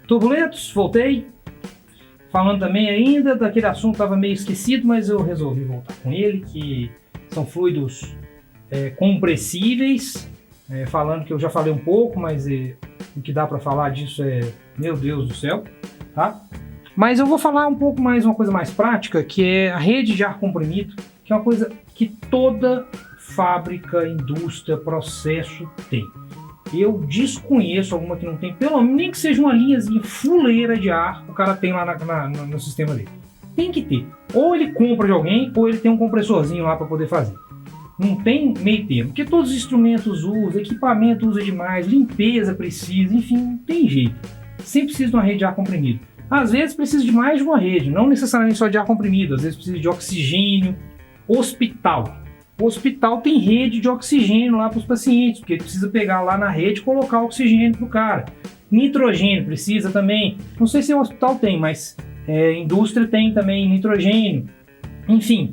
Turbulentos, voltei. Falando também ainda daquele assunto, estava meio esquecido, mas eu resolvi voltar com ele, que são fluidos compressíveis. Falando que eu já falei um pouco, mas o que dá para falar disso é, meu Deus do céu, tá? Mas eu vou falar um pouco mais, uma coisa mais prática, que é a rede de ar comprimido, que é uma coisa que toda fábrica, indústria, processo tem. Eu desconheço alguma que não tem, pelo menos nem que seja uma linhazinha fuleira de ar, o cara tem lá no sistema dele. Tem que ter. Ou ele compra de alguém, ou ele tem um compressorzinho lá para poder fazer. Não tem meio termo, porque todos os instrumentos usam, equipamento usa demais, limpeza precisa, enfim, não tem jeito. Sempre precisa de uma rede de ar comprimido. Às vezes precisa de mais de uma rede, não necessariamente só de ar comprimido, às vezes precisa de oxigênio. Hospital. O hospital tem rede de oxigênio lá para os pacientes, porque precisa pegar lá na rede e colocar oxigênio para o cara. Nitrogênio precisa também. Não sei se o hospital tem, mas indústria tem também nitrogênio. Enfim,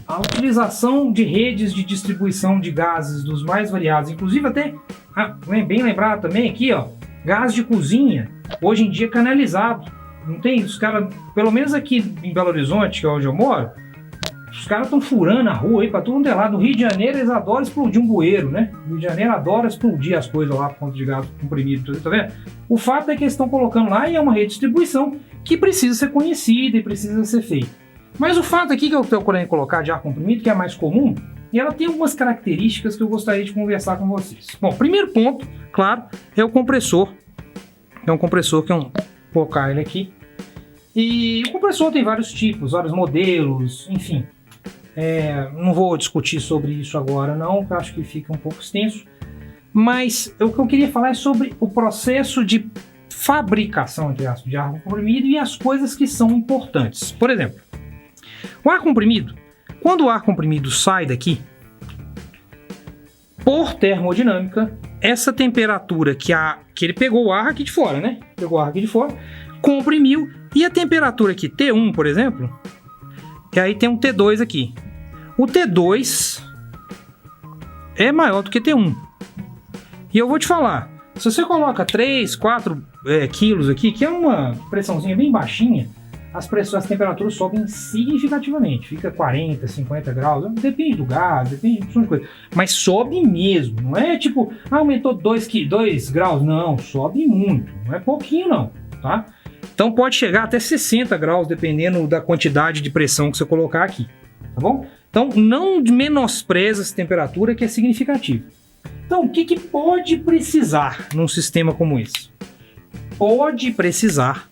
a utilização de redes de distribuição de gases dos mais variados, inclusive até, bem lembrado também aqui, ó, gás de cozinha, hoje em dia canalizado. Não tem, os caras, pelo menos aqui em Belo Horizonte, que é onde eu moro, os caras estão furando a rua aí pra todo mundo é lado. No Rio de Janeiro eles adoram explodir um bueiro, né? No Rio de Janeiro adora explodir as coisas lá por conta de gás comprimido, tá vendo? O fato é que eles estão colocando lá e é uma rede de distribuição que precisa ser conhecida e precisa ser feita. Mas o fato aqui que eu estou querendo colocar de ar comprimido, que é mais comum, e ela tem algumas características que eu gostaria de conversar com vocês. Bom, primeiro ponto, claro, é o compressor. É um compressor que vou colocar ele aqui. E o compressor tem vários tipos, vários modelos, enfim. Não vou discutir sobre isso agora não, porque eu acho que fica um pouco extenso. Mas o que eu queria falar é sobre o processo de fabricação de ar comprimido e as coisas que são importantes. Por exemplo, o ar comprimido, quando o ar comprimido sai daqui, por termodinâmica, essa temperatura que ele pegou o ar aqui de fora, né? Pegou o ar aqui de fora, comprimiu, e a temperatura aqui, T1, por exemplo, e aí tem um T2 aqui. O T2 é maior do que T1. E eu vou te falar, se você coloca 3, 4 quilos aqui, que é uma pressãozinha bem baixinha, as temperaturas sobem significativamente. Fica 40, 50 graus, depende do gás, depende de coisa. Mas sobe mesmo, não é tipo, aumentou 2 graus, não, sobe muito, não é pouquinho não, tá? Então pode chegar até 60 graus, dependendo da quantidade de pressão que você colocar aqui, tá bom? Então não menospreza essa temperatura, que é significativa. Então o que pode precisar num sistema como esse? Pode precisar,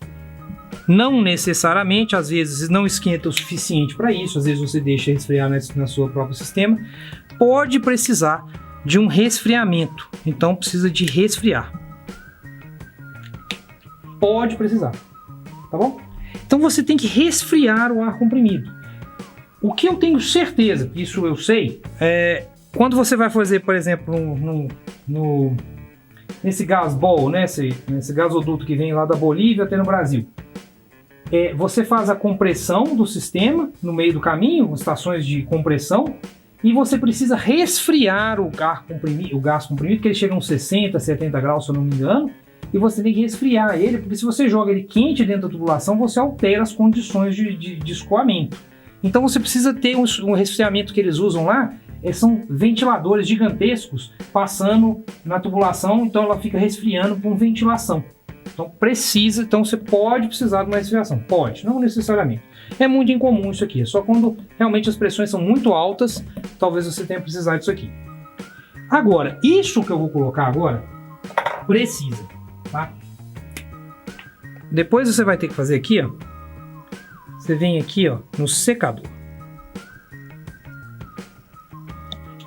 não necessariamente, às vezes não esquenta o suficiente para isso, às vezes você deixa resfriar na sua próprio sistema, pode precisar de um resfriamento, então precisa de resfriar. Pode precisar, tá bom? Então você tem que resfriar o ar comprimido. O que eu tenho certeza, isso eu sei, quando você vai fazer, por exemplo, nesse gasbol, né, nesse gasoduto que vem lá da Bolívia até no Brasil, você faz a compressão do sistema no meio do caminho, estações de compressão, e você precisa resfriar o gás comprimido, que ele chega a uns 60, 70 graus, se eu não me engano, e você tem que resfriar ele, porque se você joga ele quente dentro da tubulação, você altera as condições de escoamento. Então você precisa ter um resfriamento que eles usam lá, são ventiladores gigantescos passando na tubulação, então ela fica resfriando com ventilação. Então você pode precisar de uma resfriação, pode, não necessariamente. É muito incomum isso aqui, é só quando realmente as pressões são muito altas, talvez você tenha precisado disso aqui. Agora, isso que eu vou colocar agora, precisa, tá? Depois você vai ter que fazer aqui, ó. Você vem aqui, ó, no secador.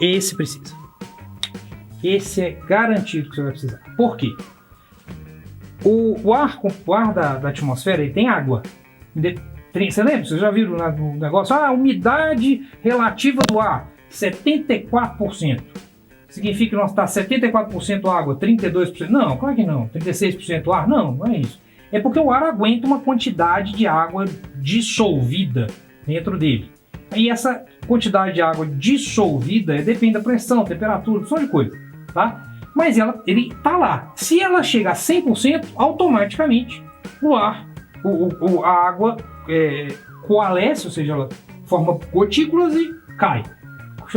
Esse precisa. Esse é garantido que você vai precisar. Por quê? O ar da atmosfera, ele tem água. Você lembra? Vocês já viram no negócio? A umidade relativa do ar, 74%. Significa que nós está 74% água, 32%? Não, claro que não. 36% ar? Não, não é isso. É porque o ar aguenta uma quantidade de água dissolvida dentro dele. E essa quantidade de água dissolvida depende da pressão, temperatura, só de coisa, tá? mas ele tá lá. Se ela chega a 100%, automaticamente a água coalesce, ou seja, ela forma gotículas e cai.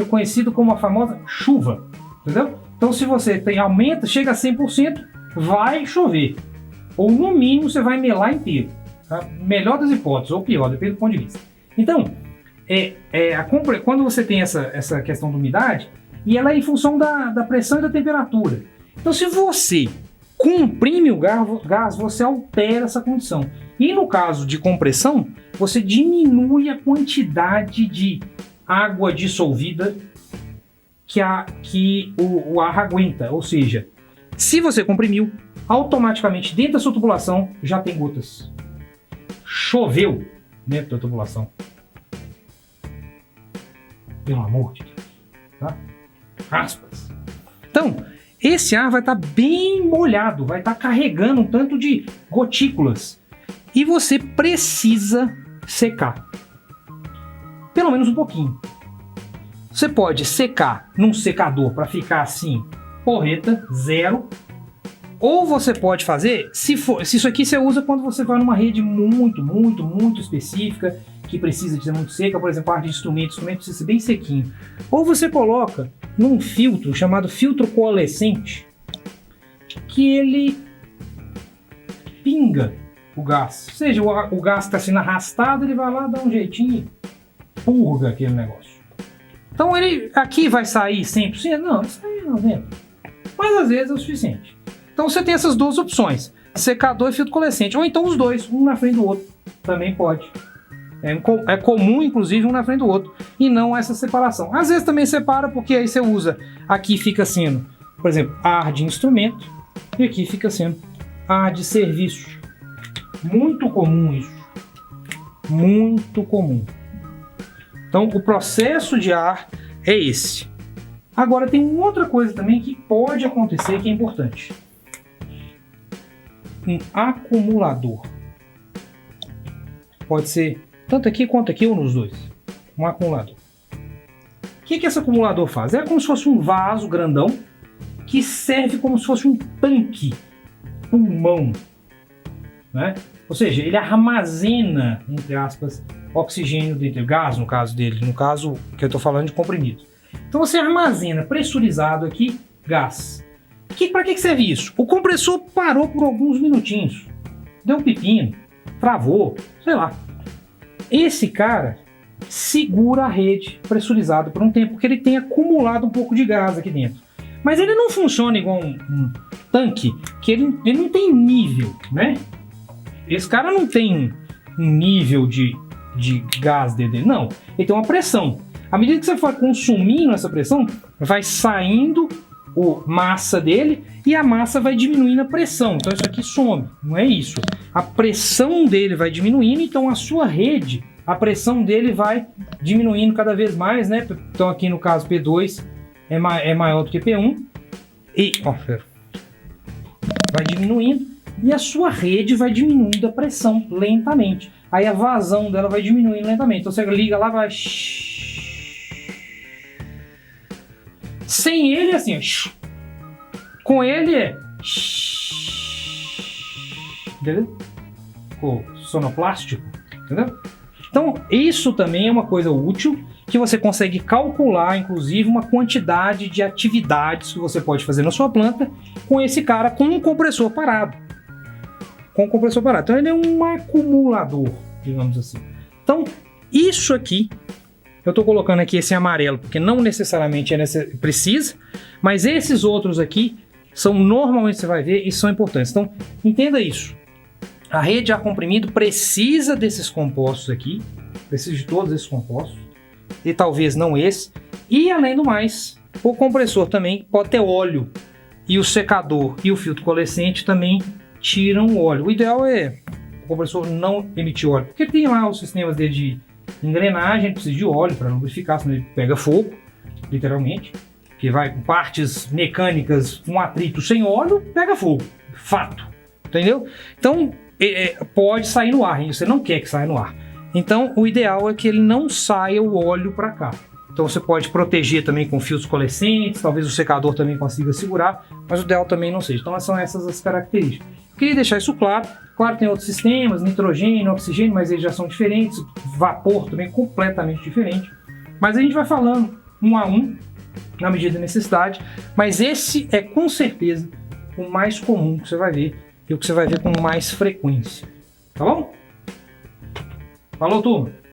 Conhecido como a famosa chuva, entendeu? Então se você aumenta, chega a 100%, vai chover. Ou no mínimo você vai melar inteiro. Tá? Melhor das hipóteses, ou pior, depende do ponto de vista. Então, quando você tem essa questão da umidade, e ela é em função da pressão e da temperatura. Então se você comprime o gás, você altera essa condição. E no caso de compressão, você diminui a quantidade de água dissolvida que o ar aguenta. Ou seja, se você comprimiu, automaticamente dentro da sua tubulação já tem gotas. Choveu dentro da tubulação. Pelo amor de Deus. Tá? Aspas. Então, esse ar vai estar bem molhado, vai estar carregando um tanto de gotículas. E você precisa secar. Pelo menos um pouquinho. Você pode secar num secador para ficar assim, porreta, zero. Ou você pode fazer, se isso aqui você usa quando você vai numa rede muito específica, que precisa de ser muito seca, por exemplo, a parte de instrumento precisa ser bem sequinho. Ou você coloca num filtro chamado filtro coalescente, que ele pinga o gás. Ou seja, o gás está sendo arrastado, ele vai lá, dá um jeitinho e purga aquele negócio. Então ele aqui vai sair 100%? Não, vai sair 90%. Mas às vezes é o suficiente. Então você tem essas duas opções, secador e filtro coalescente, ou então os dois, um na frente do outro, também pode. É comum, inclusive, um na frente do outro, e não essa separação. Às vezes também separa, porque aí você usa, aqui fica sendo, por exemplo, ar de instrumento, e aqui fica sendo ar de serviço. Muito comum isso. Muito comum. Então o processo de ar é esse. Agora tem uma outra coisa também que pode acontecer que é importante. Um acumulador. Pode ser tanto aqui quanto aqui ou nos dois. Um acumulador. O que esse acumulador faz? É como se fosse um vaso grandão que serve como se fosse um tanque, pulmão, né? Ou seja, ele armazena, entre aspas, oxigênio dentro do gás, no caso dele, no caso que eu estou falando de comprimido. Então você armazena pressurizado aqui gás. Para que serve isso? O compressor parou por alguns minutinhos, deu um pepino, travou, sei lá. Esse cara segura a rede pressurizada por um tempo, porque ele tem acumulado um pouco de gás aqui dentro. Mas ele não funciona igual um tanque, que ele não tem nível, né? Esse cara não tem um nível de gás dentro dele, não. Ele tem uma pressão. À medida que você for consumindo essa pressão, vai saindo a massa dele e a massa vai diminuindo a pressão. Então isso aqui some, não é isso. A pressão dele vai diminuindo, então a sua rede, a pressão dele vai diminuindo cada vez mais, né? Então aqui no caso P2 é maior do que P1 e vai diminuindo e a sua rede vai diminuindo a pressão lentamente. Aí a vazão dela vai diminuindo lentamente. Então você liga lá, vai... Sem ele, assim, ó. Com ele é... Entendeu? O sonoplástico, entendeu? Então, isso também é uma coisa útil, que você consegue calcular, inclusive, uma quantidade de atividades que você pode fazer na sua planta com esse cara, com um compressor parado. Com o compressor parado. Então, ele é um acumulador, digamos assim. Então, isso aqui... Eu estou colocando aqui esse amarelo porque não necessariamente precisa, mas esses outros aqui normalmente você vai ver e são importantes. Então, entenda isso. A rede de ar comprimido precisa desses compostos aqui, precisa de todos esses compostos, e talvez não esse. E além do mais, o compressor também pode ter óleo, e o secador e o filtro coalescente também tiram o óleo. O ideal é o compressor não emitir óleo, porque tem lá os sistemas dele de engrenagem, precisa de óleo para lubrificar, senão ele pega fogo, literalmente, que vai com partes mecânicas, um atrito sem óleo, pega fogo, fato, entendeu? Então, pode sair no ar, você não quer que saia no ar. Então, o ideal é que ele não saia o óleo para cá. Então você pode proteger também com fios coalescentes, talvez o secador também consiga segurar, mas o ideal também não seja. Então são essas as características. Queria deixar isso claro. Claro, tem outros sistemas, nitrogênio, oxigênio, mas eles já são diferentes. Vapor também completamente diferente. Mas a gente vai falando um a um, na medida da necessidade. Mas esse é com certeza o mais comum que você vai ver e o que você vai ver com mais frequência. Tá bom? Falou, turma!